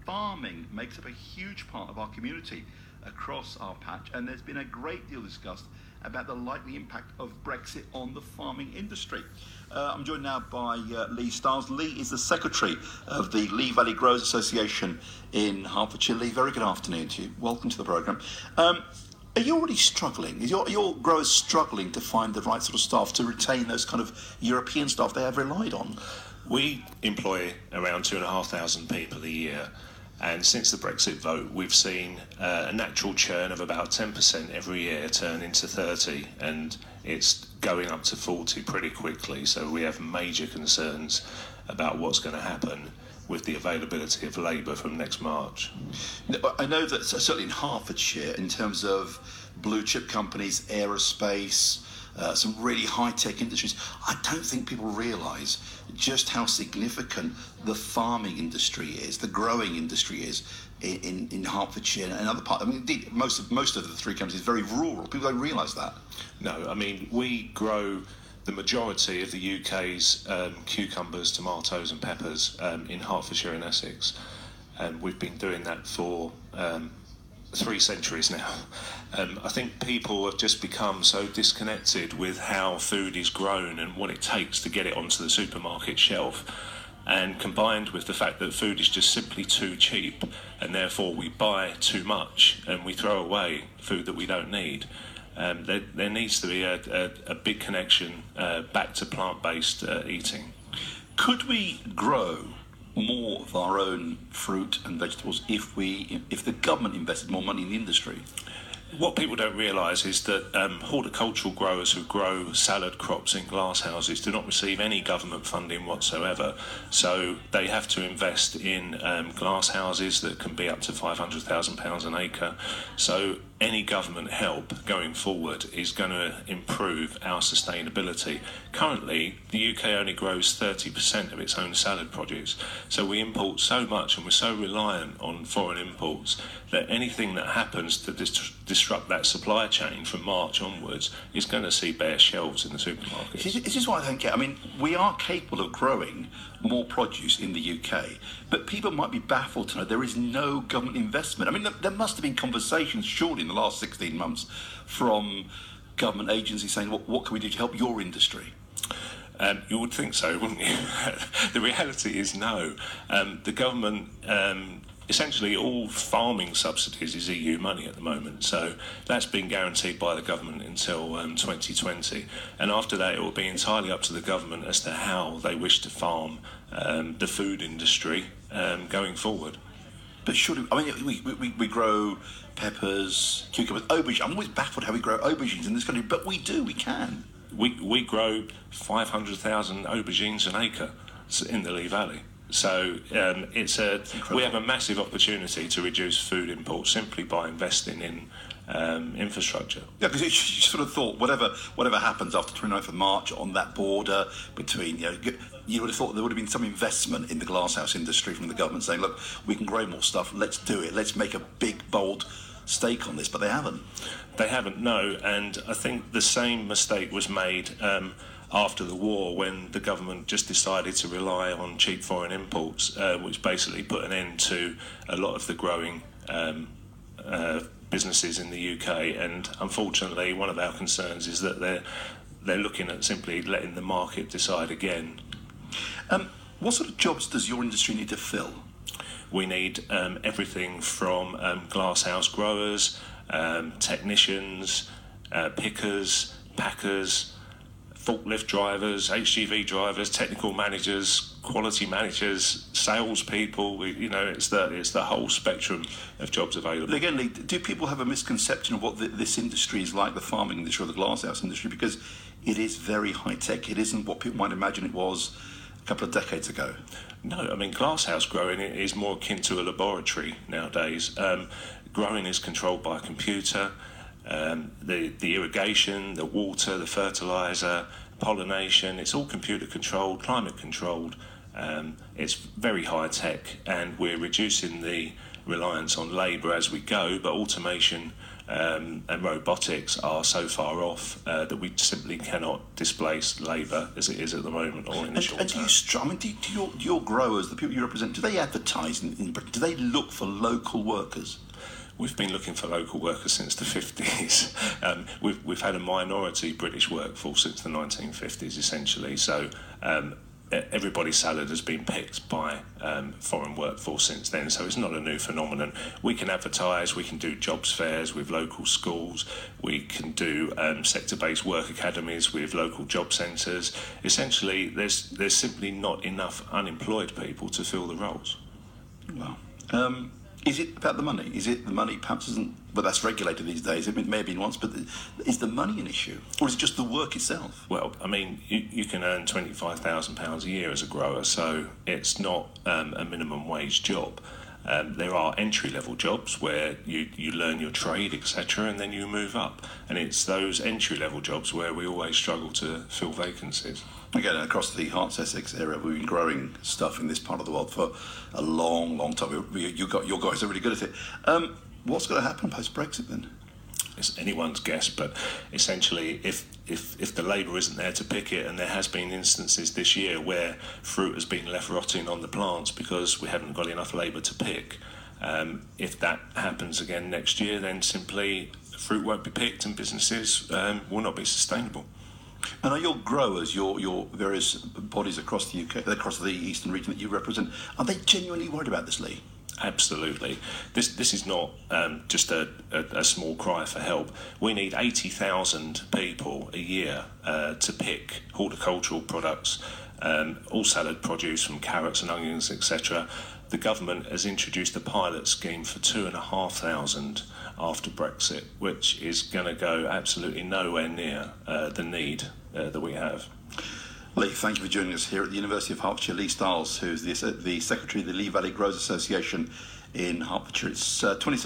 farming makes up a huge part of our community across our patch, and there's been a great deal discussed about the likely impact of Brexit on the farming industry. I'm joined now by Lee Stiles. Lee is the secretary of the Lea Valey Growers Association in Hertfordshire. Lee, very good afternoon to you. Welcome to the programme. Are you already struggling? Are your growers struggling to find the right sort of staff to retain those kind of European staff they have relied on? We employ around 2,500 people a year, and since the Brexit vote we've seen a natural churn of about 10% every year turn into 30, and it's going up to 40 pretty quickly, so we have major concerns about what's going to happen with the availability of labour from next March. I know that certainly in Hertfordshire, in terms of blue chip companies, aerospace, some really high-tech industries, I don't think people realise just how significant the farming industry is, the growing industry is in Hertfordshire and other parts. I mean, indeed, most of the three counties is very rural. People don't realise that. No, I mean, we grow the majority of the UK's cucumbers, tomatoes and peppers in Hertfordshire and Essex, and we've been doing that for 3 centuries now. I think people have just become so disconnected with how food is grown and what it takes to get it onto the supermarket shelf, and combined with the fact that food is just simply too cheap, and therefore we buy too much and we throw away food that we don't need. There needs to be a big connection back to plant-based eating. Could we grow more of our own fruit and vegetables if the government invested more money in the industry? What people don't realise is that horticultural growers who grow salad crops in glass houses do not receive any government funding whatsoever. So they have to invest in glass houses that can be up to £500,000 an acre. So any government help going forward is going to improve our sustainability. Currently, the UK only grows 30% of its own salad produce. So we import so much and we're so reliant on foreign imports that anything that happens to disrupt that supply chain from March onwards is going to see bare shelves in the supermarkets. This is what I don't get. I mean, we are capable of growing more produce in the UK, but people might be baffled to know there is no government investment. I mean, there must have been conversations, surely, in the last 16 months from government agencies saying, what can we do to help your industry? You would think so, wouldn't you? The reality is no. The government... essentially all farming subsidies is EU money at the moment, so that's been guaranteed by the government until 2020, and after that it will be entirely up to the government as to how they wish to farm the food industry going forward. But surely, I mean, we grow peppers, cucumbers, aubergines. I'm always baffled how we grow aubergines in this country, but we can. We grow 500,000 aubergines an acre in the Lea Valley. So we have a massive opportunity to reduce food imports simply by investing in infrastructure. Yeah, because you sort of thought whatever happens after 29th of March on that border between, you would have thought there would have been some investment in the glasshouse industry from the government saying, look, we can grow more stuff, let's do it, let's make a big, bold stake on this, but they haven't. They haven't, no, and I think the same mistake was made after the war, when the government just decided to rely on cheap foreign imports, which basically put an end to a lot of the growing businesses in the UK. And unfortunately, one of our concerns is that they're looking at simply letting the market decide again. What sort of jobs does your industry need to fill? We need everything from glasshouse growers, technicians, pickers, packers, forklift drivers, HGV drivers, technical managers, quality managers, salespeople. It's the whole spectrum of jobs available. Again, Lee, do people have a misconception of what this industry is like, the farming industry or the glasshouse industry? Because it is very high tech. It isn't what people might imagine it was a couple of decades ago. No, I mean, glasshouse growing is more akin to a laboratory nowadays. Growing is controlled by a computer. The irrigation, the water, the fertiliser, pollination, it's all computer controlled, climate controlled. It's very high tech, and we're reducing the reliance on labour as we go, but automation and robotics are so far off that we simply cannot displace labour as it is at the moment or in the short term. Do your growers, the people you represent, do they advertise in Britain? Do they look for local workers? We've been looking for local workers since the 50s. We've had a minority British workforce since the 1950s, essentially. So everybody's salad has been picked by foreign workforce since then. So it's not a new phenomenon. We can advertise, we can do jobs fairs with local schools, we can do sector-based work academies with local job centres. Essentially, there's simply not enough unemployed people to fill the roles. Wow. Is it about the money? Is it the money perhaps isn't, well, that's regulated these days, it may have been once, but is the money an issue? Or is it just the work itself? Well, I mean, you can earn £25,000 a year as a grower, so it's not a minimum wage job. There are entry-level jobs where you learn your trade, etc., and then you move up. And it's those entry-level jobs where we always struggle to fill vacancies. Again, across the Hearts Essex area, we've been growing stuff in this part of the world for a long, long time. Your guys are really good at it. What's going to happen post-Brexit then? It's anyone's guess, but essentially, if the labour isn't there to pick it, and there has been instances this year where fruit has been left rotting on the plants because we haven't got enough labour to pick, if that happens again next year, then simply fruit won't be picked and businesses will not be sustainable. And are your growers, your various bodies across the UK, across the eastern region that you represent, are they genuinely worried about this, Lee? Absolutely. This is not just a small cry for help. We need 80,000 people a year to pick horticultural products, all salad produce from carrots and onions, etc. The government has introduced a pilot scheme for 2,500 after Brexit, which is going to go absolutely nowhere near the need that we have. Lee, thank you for joining us here at the University of Hertfordshire. Lee Stiles, who's the Secretary of the Lea Valey Growers Association in Hertfordshire. It's 27